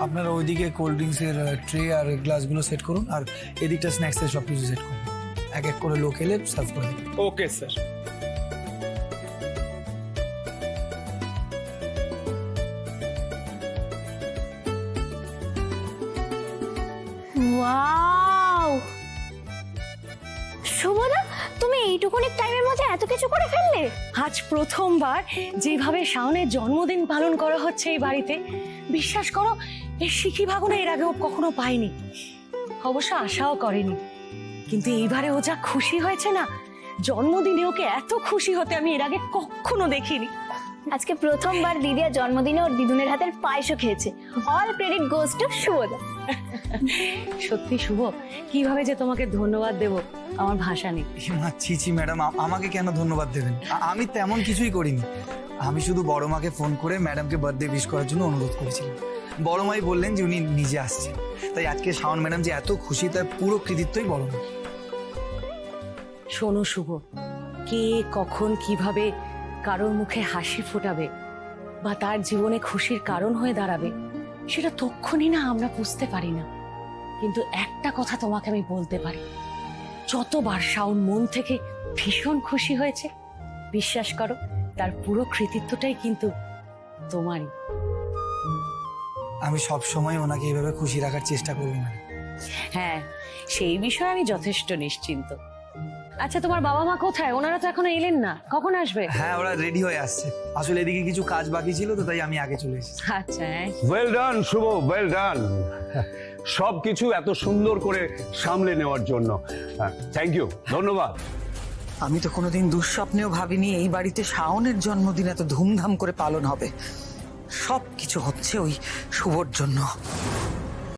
আপনারা ওইদিকে cold ড্রিঙ্কসের tray আর গ্লাসগুলো সেট করুন, আর এদিকটা স্ন্যাক্সের সব কিছু সেট করুন। এক এক করে লোক এলে সার্ভ করে দিন। Okay sir. ওয়াও, শুভদা তুমি এইটুকুনি টাইমের মধ্যে এত কিছু করে ফেললে? আজ প্রথমবার যেভাবে শাওনের জন্মদিন পালন করা হচ্ছে এই বাড়িতে, বিশ্বাস করো এর শিখি ভাগনা এর আগেও কখনো পাইনি, অবশ্য আশাও করেনি। কিন্তু এইবারে ও যা খুশি হয়েছে না, জন্মদিনে ওকে এত খুশি হতে আমি এর আগে কখনো দেখিনি। আজকে প্রথমবার দিদির জন্মদিনে ওর দিদুনের হাতের পায়েসও খেয়েছে। অল ক্রেডিট গোজ টু শুভদা। সত্যি শুভ, কিভাবে যে তোমাকে ধন্যবাদ দেব আমার ভাষা নেই। ছি ম্যাডাম, আমাকে কেন ধন্যবাদ দেবেন? আমি তেমন কিছুই করিনি। আমি শুধু বড় মাকে ফোন করে ম্যাডামকে বার্থডে উইশ করার জন্য অনুরোধ করেছিলাম। বড় মাই বললেন যে উনি নিজে আসছেন, তাই আজকে শাওন ম্যাডাম যে এত খুশি তার পুরো কৃতিত্বই বড় মা। শোনো শুভ, কে কখন কিভাবে কারোর মুখে হাসি ফোটাবে বা তার জীবনে খুশির কারণ হয়ে দাঁড়াবে, সেটা তক্ষুনি না আমরা বুঝতে পারি না। কিন্তু একটা কথা তোমাকে আমি বলতে পারি, যতবার শাওন মন থেকে ভীষণ খুশি হয়েছে, বিশ্বাস করো তার পুরো কৃতিত্বটাই কিন্তু তোমারই। আমি সব সময় ওনাকে এইভাবে খুশি রাখার চেষ্টা করবো ম্যাডাম। হ্যাঁ, সেই বিষয়ে আমি যথেষ্ট নিশ্চিন্ত। আচ্ছা, তোমার বাবা মা কোথায়? ওনারা তো এখনো এলেন না, কখন আসবে? হ্যাঁ, ওরা রেডি হয়ে আসছে। আসলে এদিকে কিছু কাজ বাকি ছিল তো, তাই আমি আগে চলে এসেছি। আচ্ছা, ওয়েল ডান শুভ, ওয়েল ডান। সবকিছু এত সুন্দর করে সামলে নেওয়ার জন্য থ্যাংক ইউ, ধন্যবাদ। আমি তো কোনোদিন দুঃস্বপ্নেও ভাবিনি এই বাড়িতে শাওনের জন্মদিন এত ধুমধাম করে পালন হবে। সব কিছু হচ্ছে ওই শুভর জন্য।